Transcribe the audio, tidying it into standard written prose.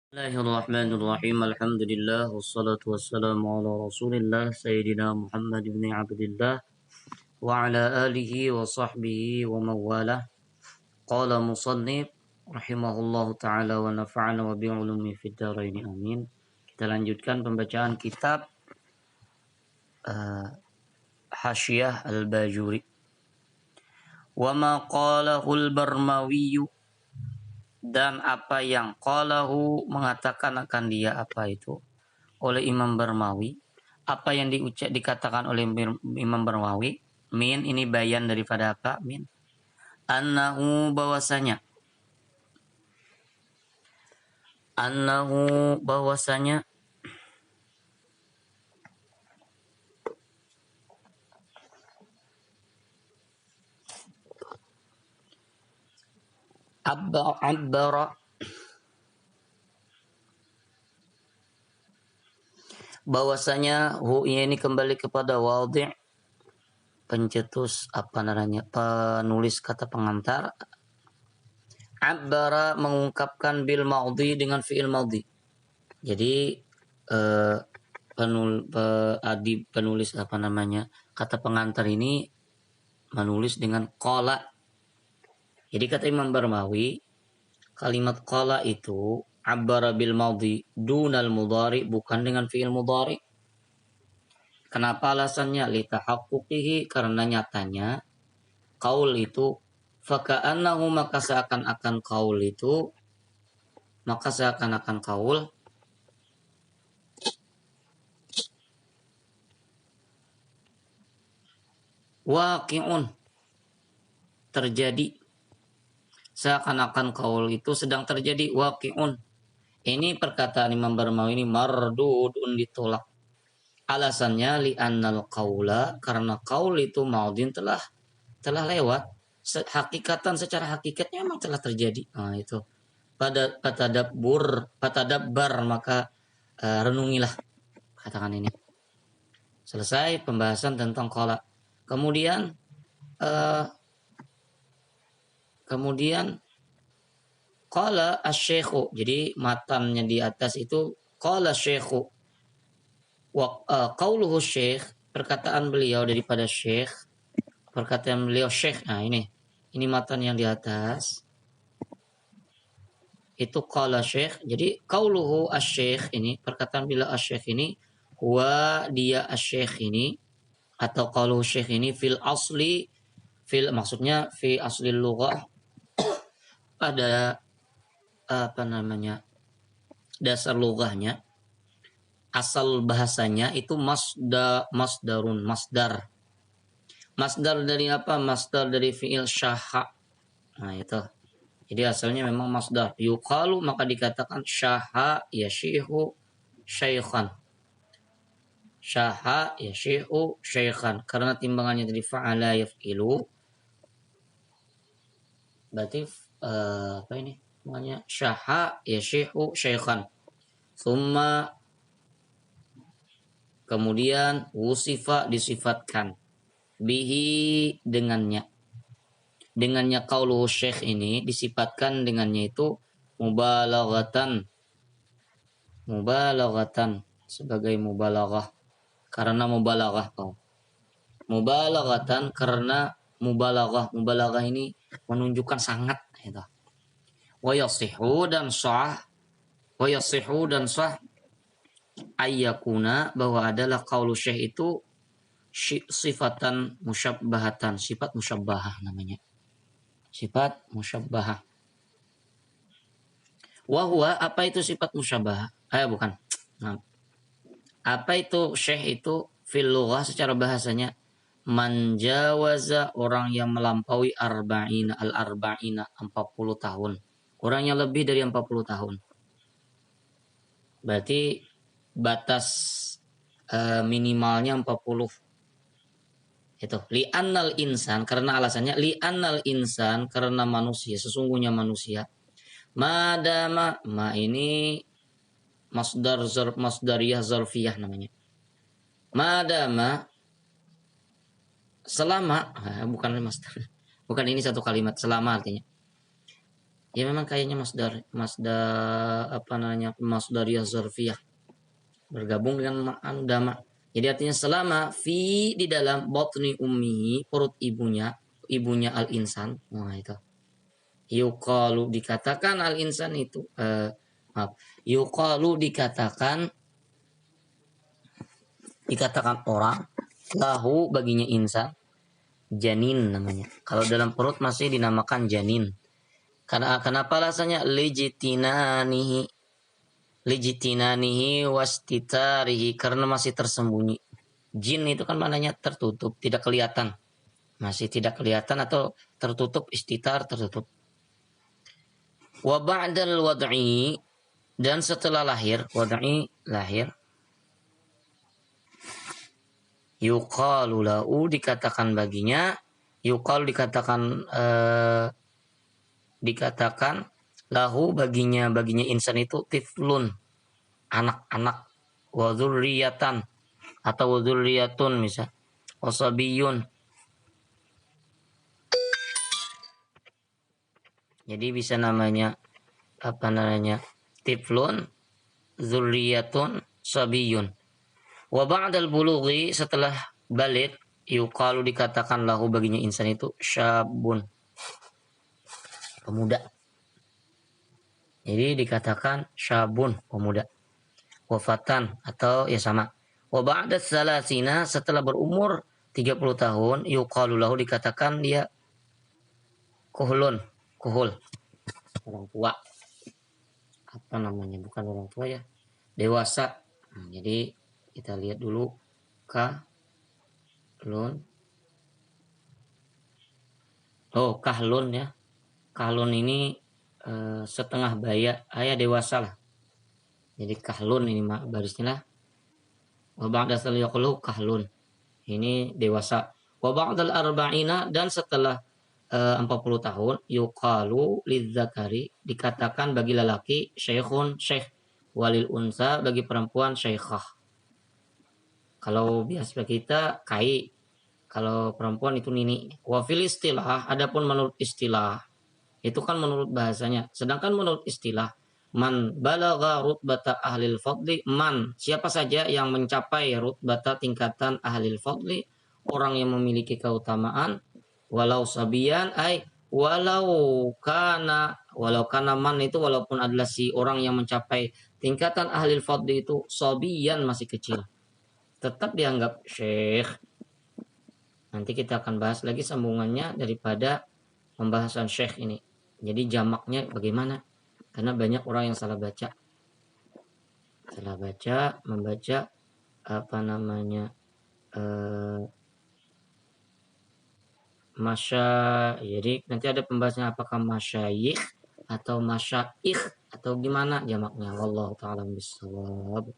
Bismillahirrahmanirrahim. Alhamdulillah wassalatu wassalamu ala Rasulillah Sayyidina Muhammad ibn Abdullah wa ala alihi wa sahbihi wa mawalah. Qala musannif rahimahullahu taala wa nafa'ana wa bi'ulumi fid dharain amin. Kita lanjutkan pembacaan kitab Hasyiyah Al-Bajuri. Wa ma qalahu al-Barmawi, dan apa yang qalahu mengatakan akan dia apa itu oleh Imam Barmawi, apa yang dikatakan oleh Imam Barmawi. Min ini bayan daripada apa? Min annahu bahwasanya abbara bahwasanya ini kembali kepada wadhi', pencetus penulis kata pengantar. Abbara mengungkapkan bil maudhi dengan fi'il maudhi. Jadi penulis kata pengantar ini menulis dengan qala. Jadi kata Imam Barmawi, kalimat qala itu abbara bil maudhi dunal mudhari, bukan dengan fi'il mudhari. Kenapa alasannya? Litahaqquqihi, karena nyatanya qaul itu faka'annahu, maka seakan-akan qaul waqi'un, terjadi. Seakan-akan qaul itu sedang terjadi, waqi'un. Ini perkataan Imam Barmawi ini mardudun, ditolak. Alasannya li'annal qaula, karena qaul itu maudin telah lewat. Secara hakikatnya memang telah terjadi. Nah, itu. Pada patadabbar, maka renungilah, katakan ini. Selesai pembahasan tentang qala. Kemudian qala asy-syaikhu. Jadi matannya di atas itu qala syaikhu. Wa qauluhu syekh, perkataan beliau daripada syekh, perkataan beliau syekh. Nah, ini matan yang di atas. Itu qala syekh. Jadi qauluhu asy-syekh ini, perkataan beliau asy-syekh ini, wa dia asy-syekh ini atau qauluhu syekh ini maksudnya fi asli lughah, pada dasar lughahnya, asal bahasanya itu masdar. Masdar dari apa? Masdar dari fi'il syaha. Nah, itu. Jadi asalnya memang masdar. Yuqalu, maka dikatakan syaha yashihu syaikhan. Syaha yashihu syaikhan. Karena timbangannya dari fa'ala yaf'ilu. Berarti namanya syaha yashihu syaikhan. Thumma, kemudian wusifa, disifatkan, bihi, dengannya qauluhu syekh ini disifatkan dengannya itu mubalaghatan sebagai mubalaghah, karena mubalaghatan karena mubalaghah ini menunjukkan sangat, gitu. Wa yasihu dan sah ayyakuna, bahwa adalah qaulu syekh itu sifatan musyabbahatan, sifat musyabbahah namanya. Sifat musyabbahah. Wa huwa, apa itu sifat musyabbahah? Bukan. Nah, apa itu syekh itu fil lughah, secara bahasanya, man jawaza, orang yang melampaui arba'ina 40 tahun. Orang yang lebih dari 40 tahun. Berarti batas minimalnya 40. Itu li'annal insan, karena alasannya li'annal insan, karena manusia, sesungguhnya manusia, madama, ma ini masdariyah zarfiyah namanya. Madama, selama, bukan ini satu kalimat, selama artinya. Ya memang kayaknya masdar apa namanya, masdariyah zarfiyah bergabung dengan dama. Jadi artinya selama fi di dalam batni ummihi, perut ibunya al insan. Nah itu. Yuqalu dikatakan al insan itu maaf. Yuqalu dikatakan orang, lahu baginya insan, janin namanya. Kalau dalam perut masih dinamakan janin. Karena kenapa alasannya lijitinanihi wastitarihi, karena masih tersembunyi. Jin itu kan maknanya tertutup, tidak kelihatan. Masih tidak kelihatan atau tertutup, istitar tertutup. Wa ba'dal wad'i, dan setelah lahir, wad'i lahir, yuqalu lahu dikatakan baginya, yuqalu dikatakan lahu baginya insan itu tiflun, anak-anak, wa dzurriyatan atau wa dzurriyatun misal, wasabiyun. Jadi bisa namanya apa namanya? Tiflun, dzurriyatun, sabiyun. Wa ba'dal bulughi, setelah balik, yuqalu dikatakan lahu baginya insan itu syabun, pemuda. Jadi dikatakan syabun, pemuda. Wafatan atau ya sama. Wa ba'da salasina, setelah berumur 30 tahun, yuqalu lahu dikatakan dia kuhul, orang tua. Apa namanya? Bukan orang tua ya, dewasa. Jadi kita lihat dulu kahlun. Oh, kahlun ya. Kahlun ini setengah ayah dewasa lah. Jadi kahlun ini barisnya lah. Wa ba'da yaqulu kahlun. Ini dewasa. Wa ba'dal arba'ina, dan setelah 40 tahun, yuqalu lidzakari, dikatakan bagi lelaki syekhun, syekh, walil unsa, bagi perempuan syekhah. Kalau biasa kita kai, kalau perempuan itu nini. Wa fil istilah, adapun menurut istilah, itu kan menurut bahasanya. Sedangkan menurut istilah, man balagha rutbata ahlil fadli, man, siapa saja yang mencapai rutbata tingkatan ahlil fadli, orang yang memiliki keutamaan, walau sabian, walau kana man itu walaupun adalah si orang yang mencapai tingkatan ahlil fadli itu sabian, masih kecil, tetap dianggap syekh. Nanti kita akan bahas lagi sambungannya daripada pembahasan syekh ini. Jadi jamaknya bagaimana? Karena banyak orang yang salah baca, membaca apa namanya masya. Jadi nanti ada pembahasannya apakah masyayikh atau masyaikh atau gimana jamaknya. Wallahu ta'ala bishawab.